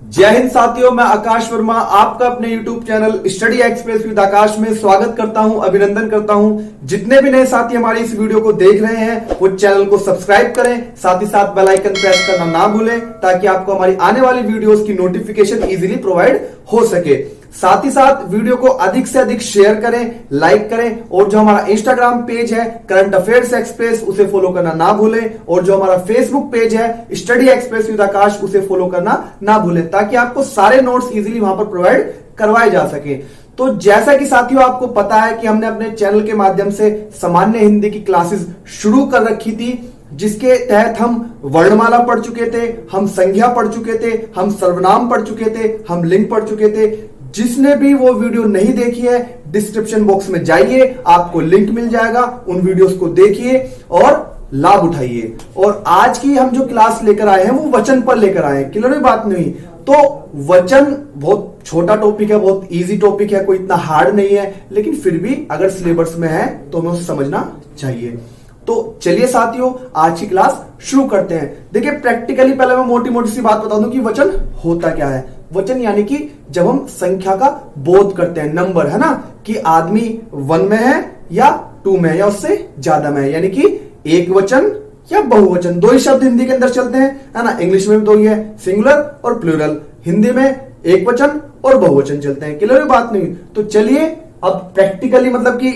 जय हिंद साथियों, मैं आकाश वर्मा आपका अपने YouTube channel study express with Aakash में स्वागत करता हूं, अभिनंदन करता हूं। जितने भी नए साथी हमारी इस वीडियो को देख रहे हैं वो चैनल को सब्सक्राइब करें, साथ ही साथ बेल आइकन प्रेस करना ना भूलें ताकि आपको हमारी आने वाली वीडियोस की नोटिफिकेशन इजीली प्रोवाइड हो सके। साथ ही साथ वीडियो को अधिक से अधिक शेयर करें, लाइक करें और जो हमारा इंस्टाग्राम पेज है करंट अफेयर्स एक्सप्रेस उसे फॉलो करना ना भूलें और जो हमारा फेसबुक पेज है स्टडी एक्सप्रेस विद आकाश उसे फॉलो करना ना भूलें ताकि आपको सारे नोट्स इजीली वहां पर प्रोवाइड करवाए जा सके। तो जैसा कि साथियों आपको पता है कि हमने अपने चैनल के माध्यम से सामान्य हिंदी की क्लासेस शुरू कर रखी थी, जिसके तहत हम वर्णमाला पढ़ चुके थे, हम संज्ञा पढ़ चुके थे, हम सर्वनाम पढ़ चुके थे, हम लिंग पढ़ चुके थे। जिसने भी वो वीडियो नहीं देखी है डिस्क्रिप्शन बॉक्स में जाइए, आपको लिंक मिल जाएगा, उन वीडियोस को देखिए और लाभ उठाइए। और आज की हम जो क्लास लेकर आए हैं वो वचन पर लेकर आए हैं। क्लियर बात नहीं? तो वचन बहुत छोटा टॉपिक है, बहुत इजी टॉपिक है, कोई इतना हार्ड नहीं है, लेकिन फिर भी अगर सिलेबस में है तो हमें उसे समझना चाहिए। तो चलिए साथियों आज की क्लास शुरू करते हैं। देखिए प्रैक्टिकली पहले मैं मोटी मोटी सी बात बता दूं कि वचन होता क्या है। वचन यानी कि जब हम संख्या का बोध करते हैं, नंबर है ना, कि आदमी 1 में है या 2 में है या उससे ज्यादा में है, यानी कि एक वचन या बहुवचन। दो ही शब्द हिंदी के अंदर चलते हैं, है ना। इंग्लिश में भी दो ही है, सिंगुलर और प्लूरल। हिंदी में एक वचन और बहुवचन चलते हैं। क्लियर बात नहीं? तो चलिए अब प्रैक्टिकली मतलब कि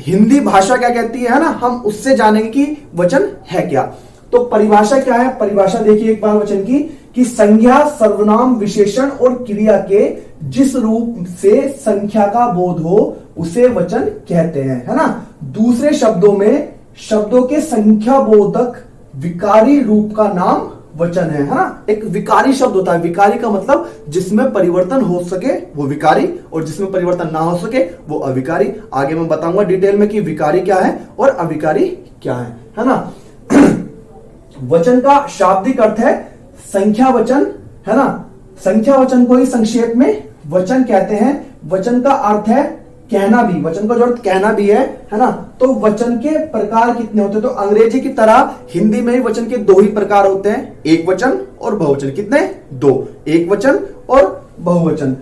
हिंदी भाषा क्या कहती है ना, हम उससे जानेंगे कि वचन है क्या। तो परिभाषा क्या है? परिभाषा देखिए एक बार वचन की, कि संज्ञा, सर्वनाम, विशेषण और क्रिया के जिस रूप से संख्या का बोध हो उसे वचन कहते हैं, है ना। दूसरे शब्दों में शब्दों के संख्या बोधक विकारी रूप का नाम वचन है ना। एक विकारी शब्द होता है, विकारी का मतलब जिसमें परिवर्तन हो सके वो विकारी और जिसमें परिवर्तन ना हो सके वो अविकारी। आगे मैं बताऊंगा डिटेल में कि विकारी क्या है और अविकारी क्या है ना। वचन का शाब्दिक अर्थ है संख्या वचन, है ना। संख्या वचन को ही संक्षेप में वचन कहते हैं। वचन का अर्थ है कहना भी, वचन का जो अर्थ कहना भी है ना। तो वचन के प्रकार कितने होते हैं? तो अंग्रेजी की तरह हिंदी में भी वचन के दो ही प्रकार होते हैं, एक वचन और बहुवचन। कितने? दो, एक वचन और बहुवचन।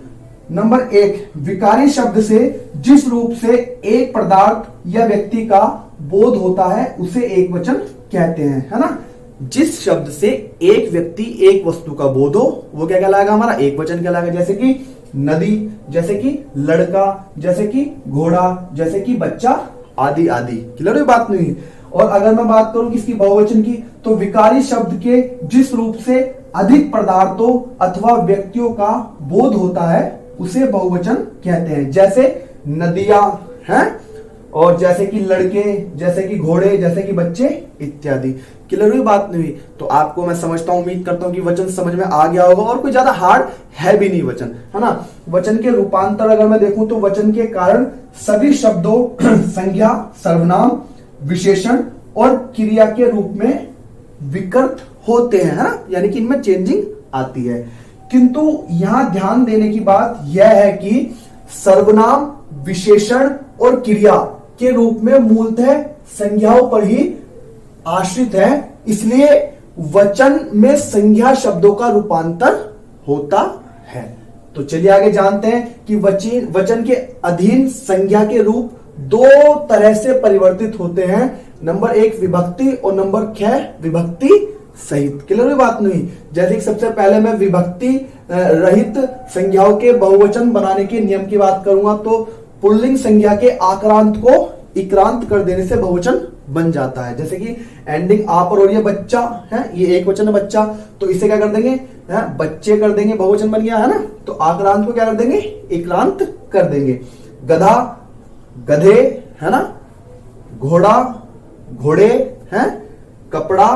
नंबर 1, विकारी शब्द से जिस रूप से एक पदार्थ या व्यक्ति का बोध होता है उसे एक वचन कहते हैं, है ना। जिस शब्द से एक व्यक्ति, एक वस्तु का बोध हो वो क्या कहलाएगा? हमारा एक वचन कहलाएगा। जैसे कि नदी, जैसे कि लड़का, जैसे कि घोड़ा, जैसे कि बच्चा, आदि आदि। क्लियर बात नहीं? और अगर मैं बात करूं किसकी, बहुवचन की, तो विकारी शब्द के जिस रूप से अधिक पदार्थों अथवा व्यक्तियों का बोध होता है उसे बहुवचन कहते हैं। जैसे नदियां हैं और जैसे कि लड़के, जैसे कि घोड़े, जैसे कि बच्चे इत्यादि। क्लियर हुई बात नहीं? तो आपको मैं समझता हूं, उम्मीद करता हूं कि वचन समझ में आ गया होगा और कोई ज्यादा हार्ड है भी नहीं वचन, है ना। वचन के रूपांतर अगर मैं देखूं तो वचन के कारण सभी शब्दों संज्ञा, सर्वनाम, विशेषण और क्रिया के रूप में विकृत होते हैं, है ना, यानी कि इनमें चेंजिंग आती है। किंतु यहां ध्यान देने की बात यह है कि सर्वनाम, विशेषण और क्रिया के रूप में मूलतः संज्ञाओं पर ही आश्रित है, इसलिए वचन में संज्ञा शब्दों का रूपांतर होता है। तो चलिए आगे जानते हैं कि वचन के अधीन संज्ञा के रूप दो तरह से परिवर्तित होते हैं। नंबर 1 विभक्ति और नंबर 6 विभक्ति सहित। क्लियर बात नहीं? जैसे कि सबसे पहले मैं विभक्ति रहित संज्ञाओं के बहुवचन बनाने के नियम की बात करूंगा तो पुल्लिंग संज्ञा के आक्रांत को इक्रांत कर देने से बहुवचन बन जाता है। जैसे कि एंडिंग आ पर और ये बच्चा है, ये एक वचन है बच्चा, तो इसे क्या कर देंगे? बच्चे कर देंगे, बहुवचन बन गया, है ना। तो आक्रांत को क्या कर देंगे? इक्रांत कर देंगे। गधा, गधे, है ना। घोड़ा, घोड़े, हैं। कपड़ा,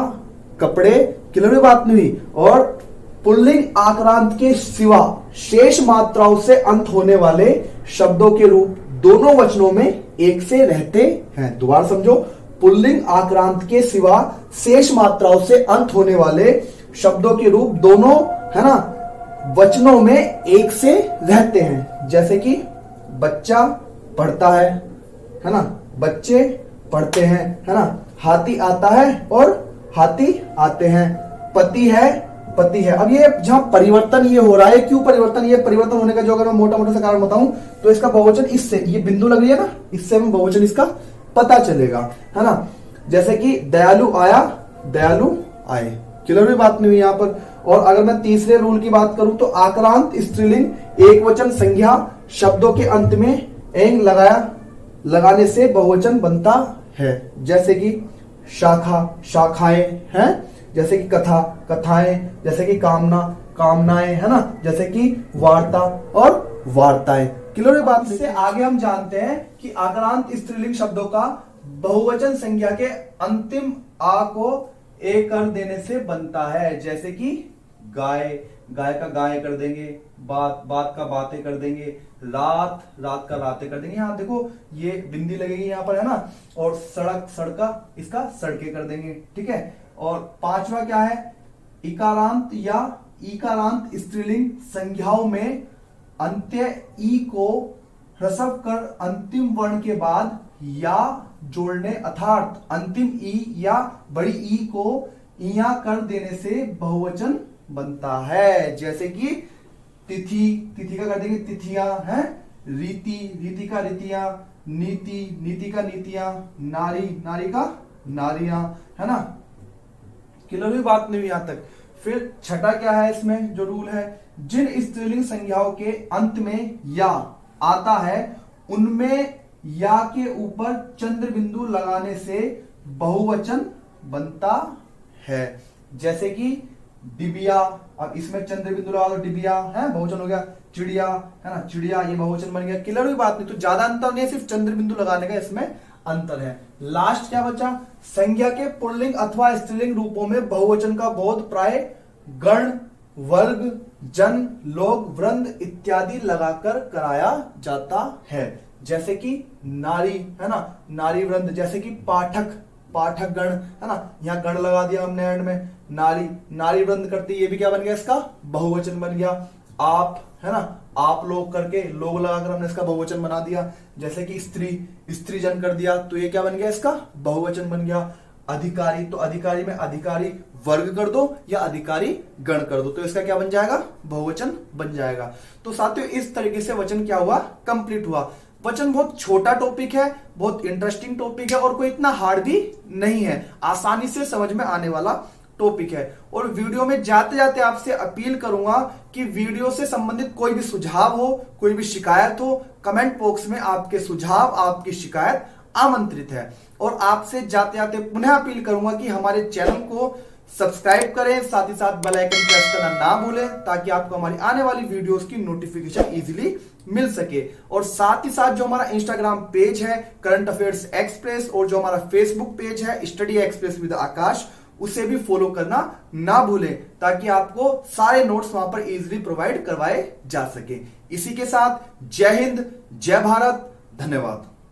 कपड़े। क्लियर बात नहीं? और पुल्लिंग आक्रांत के सिवा शेष मात्राओं से अंत होने वाले शब्दों के रूप दोनों वचनों में एक से रहते हैं। दोबारा समझो, पुल्लिंग आक्रांत के सिवा शेष मात्राओं से अंत होने वाले शब्दों के रूप दोनों, है ना, वचनों में एक से रहते हैं। जैसे कि बच्चा पढ़ता है ना, बच्चे पढ़ते हैं, है ना। हाथी आता है और हाथी आते हैं। पति है पति है। अब ये जहां परिवर्तन ये हो रहा है, क्यों परिवर्तन, ये परिवर्तन होने का जो अगर मैं मोटा मोटा सा कारण बताऊं तो इसका बहुवचन इससे, ये बिंदु लग रही है ना, इससे हम बहुवचन इसका पता चलेगा, है ना। जैसे कि दयालु आया, दयालु आए, क्लियर हुई बात नहीं हुई यहां पर। और अगर मैं तीसरे रूल की बात करूं तो आक्रांत स्त्रीलिंग एक वचन संज्ञा शब्दों के अंत में एंग लगाने से बहुवचन बनता है। जैसे कि शाखा, शाखाएं हैं, जैसे कि कथा, कथाएं, जैसे कि कामना, कामनाएं, है ना, जैसे कि वार्ता और वार्ताएं। क्लियर है बात। इससे आगे हम जानते हैं कि आक्रांत स्त्रीलिंग शब्दों का बहुवचन संज्ञा के अंतिम आ को ए कर देने से बनता है। जैसे कि गाय, गाय का गाय कर देंगे, बात, बात का बातें कर देंगे, रात, रात का रातें कर देंगे। यहाँ देखो ये बिंदी लगेगी यहाँ पर, है ना। और सड़क, सड़का, इसका सड़के कर देंगे, ठीक है। और पांचवा क्या है, इकारांत या इकारांत स्त्रीलिंग संज्ञाओं में अंत्य ई को ह्रस्व कर अंतिम वर्ण के बाद या जोड़ने, अर्थात अंतिम ई या बड़ी ई को इया कर देने से बहुवचन बनता है। जैसे कि तिथि, तिथि का कर देंगे तिथियां, हैं, रीति, रीति का रीतियां, नीति, नीति का नीतियां, नारी, नारी का नारियां, है ना। क्लियर हुई बात नहीं हुई यहां तक। फिर छठा क्या है इसमें जो रूल है, जिन स्त्रीलिंग संज्ञाओं के अंत में या आता है उनमें या के ऊपर चंद्र बिंदु लगाने से बहुवचन बनता है। जैसे कि डिबिया, अब इसमें चंद्र बिंदु लगा दो, डिबिया है, बहुवचन हो गया। चिड़िया, है ना, चिड़िया, ये बहुवचन बन गया। क्लियर हुई बात नहीं। तो ज्यादा अंतर नहीं है, सिर्फ चंद्र बिंदु लगाने का इसमें अंतर है। लास्ट क्या बचा, संज्ञा के पुल्लिंग अथवा स्त्रीलिंग रूपों में बहुवचन का बोध प्राय गण, वर्ग, जन, लोग, वृंद इत्यादि लगाकर कराया जाता है। जैसे कि नारी, है ना, नारी वृंद। जैसे कि पाठक, पाठक गण, है ना, यहां गण लगा दिया हमने एंड में। नारी, नारी वृंद करती, ये भी क्या बन गया इसका बहुवचन बन गया। आप, है ना, आप लोग करके लोग लगाकर हमने इसका बहुवचन बना दिया। जैसे कि स्त्री, स्त्री जन कर दिया, तो ये क्या बन गया इसका बहुवचन बन गया। अधिकारी, तो अधिकारी में अधिकारी वर्ग कर दो या अधिकारी गण कर दो, तो इसका क्या बन जाएगा बहुवचन बन जाएगा। तो साथियों इस तरीके से वचन क्या हुआ, कंप्लीट हुआ। वचन बहुत छोटा टॉपिक है, बहुत इंटरेस्टिंग टॉपिक है और कोई इतना हार्ड भी नहीं है, आसानी से समझ में आने वाला टॉपिक है। और वीडियो में जाते जाते आपसे अपील करूंगा कि वीडियो से संबंधित कोई भी सुझाव हो, कोई भी शिकायत हो, कमेंट बॉक्स में आपके सुझाव, आपकी शिकायत आमंत्रित है। और आपसे जाते जाते पुनः अपील करूंगा कि हमारे चैनल को सब्सक्राइब करें, साथ ही साथ बेल आइकन प्रेस करना ना भूलें, ताकि आपको हमारी आने वाली वीडियोस की नोटिफिकेशन इजीली मिल सके। और साथ ही साथ जो हमारा इंस्टाग्राम पेज है करंट अफेयर्स एक्सप्रेस, और जो हमारा फेसबुक पेज है स्टडी एक्सप्रेस विद आकाश, उसे भी फॉलो करना ना भूलें, ताकि आपको सारे नोट्स वहां पर इजीली प्रोवाइड करवाए जा सके। इसी के साथ जय हिंद, जय भारत, धन्यवाद।